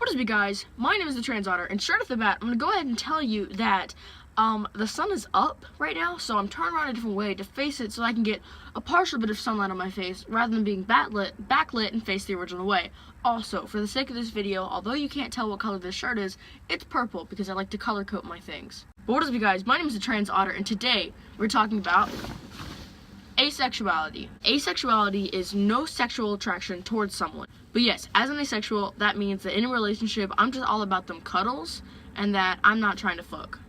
What is up, guys? My name is the Trans Otter, and straight off the bat, I'm going to go ahead and tell you that the sun is up right now, so I'm turning around a different way to face it so I can get a partial bit of sunlight on my face rather than being backlit and face the original way. Also, for the sake of this video, although you can't tell what color this shirt is, it's purple because I like to color code my things. But what is up, you guys? My name is the Trans Otter, and today we're talking about asexuality. Asexuality is no sexual attraction towards someone. But yes, as an asexual, that means that in a relationship, I'm just all about them cuddles, and that I'm not trying to fuck.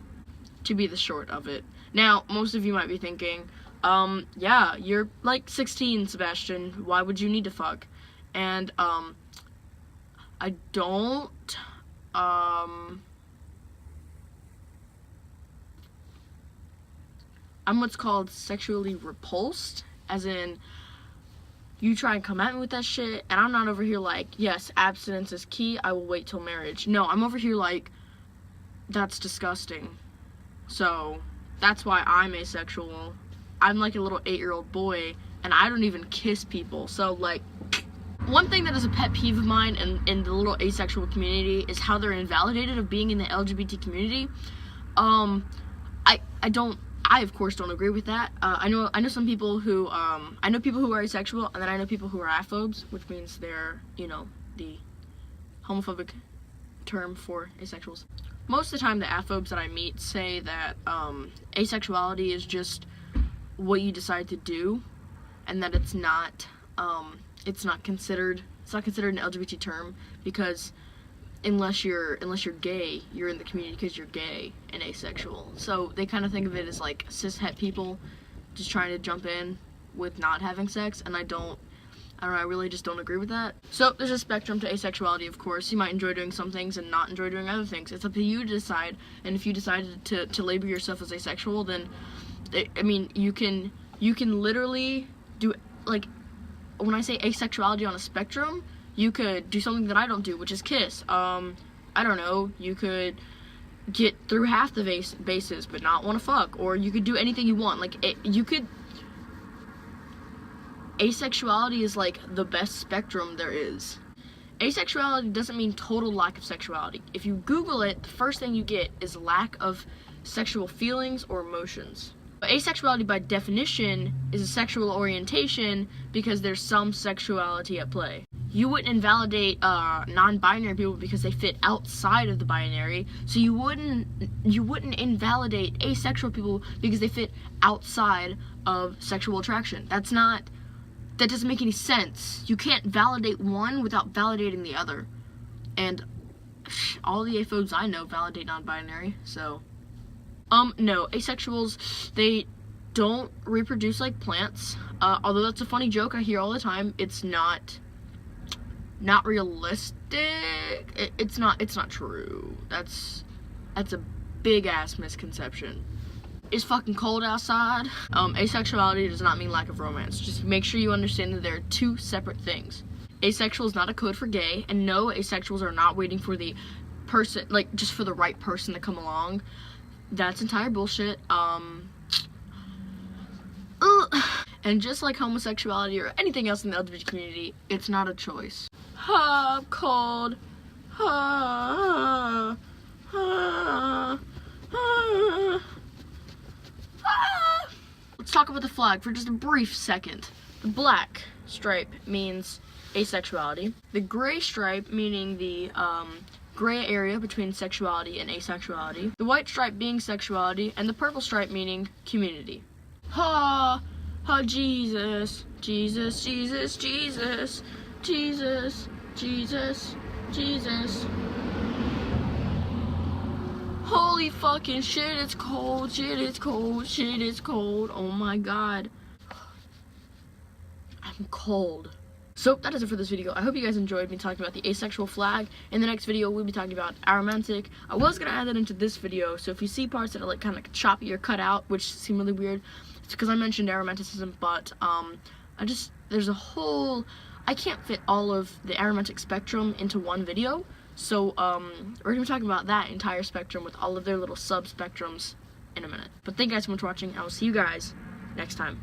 To be the short of it. Now, most of you might be thinking, yeah, you're like 16, Sebastian. Why would you need to fuck? And, I don't, I'm what's called sexually repulsed, as in, you try and come at me with that shit, and I'm not over here like, yes, abstinence is key, I will wait till marriage. No, I'm over here like, that's disgusting. So, that's why I'm asexual. I'm like a little 8-year-old boy, and I don't even kiss people. So, like, one thing that is a pet peeve of mine in the little asexual community is how they're invalidated of being in the LGBT community. I of course don't agree with that. I know some people who, I know people who are asexual, and then I know people who are aphobes, which means they're, you know, the homophobic term for asexuals. Most of the time, the aphobes that I meet say that asexuality is just what you decide to do, and that it's not considered an LGBT term, because unless you're gay, you're in the community because you're gay and asexual. So they kind of think of it as like cis-het people just trying to jump in with not having sex, and I really just don't agree with that. So there's a spectrum to asexuality, of course. You might enjoy doing some things and not enjoy doing other things. It's up to you to decide, and if you decided to label yourself as asexual, then, I mean, you can literally do, like, when I say asexuality on a spectrum, you could do something that I don't do, which is kiss. I don't know, you could get through half the bases but not want to fuck, or you could do anything you want. Like, asexuality is like the best spectrum there is. Asexuality doesn't mean total lack of sexuality. If you Google it, the first thing you get is lack of sexual feelings or emotions. But asexuality by definition is a sexual orientation because there's some sexuality at play. You wouldn't invalidate non-binary people because they fit outside of the binary, so you wouldn't invalidate asexual people because they fit outside of sexual attraction. That doesn't make any sense. You can't validate one without validating the other. And all the aphobes I know validate non-binary, so. No, asexuals, they don't reproduce like plants. Although that's a funny joke I hear all the time, it's not realistic. It's not true. That's a big ass misconception. It's fucking cold outside. Asexuality does not mean lack of romance. Just make sure you understand that there are two separate things. Asexual is not a code for gay, and no, asexuals are not waiting for the person, like, just for the right person to come along. That's entire bullshit. And just like homosexuality or anything else in the LGBT community, it's not a choice. I'm cold. Let's talk about the flag for just a brief second. The black stripe means asexuality. The gray stripe meaning the gray area between sexuality and asexuality. The white stripe being sexuality, and the purple stripe meaning community. Jesus, Jesus, Jesus, Jesus, Jesus, Jesus, Jesus. Holy fucking shit, it's cold, shit, it's cold, shit, it's cold. Oh my god. I'm cold. So, that is it for this video. I hope you guys enjoyed me talking about the asexual flag. In the next video, we'll be talking about aromantic. I was going to add that into this video, so if you see parts that are like kind of choppy or cut out, which seem really weird, it's because I mentioned aromanticism, but there's a whole, I can't fit all of the aromantic spectrum into one video, so we're going to be talking about that entire spectrum with all of their little sub-spectrums in a minute. But thank you guys so much for watching, and I will see you guys next time.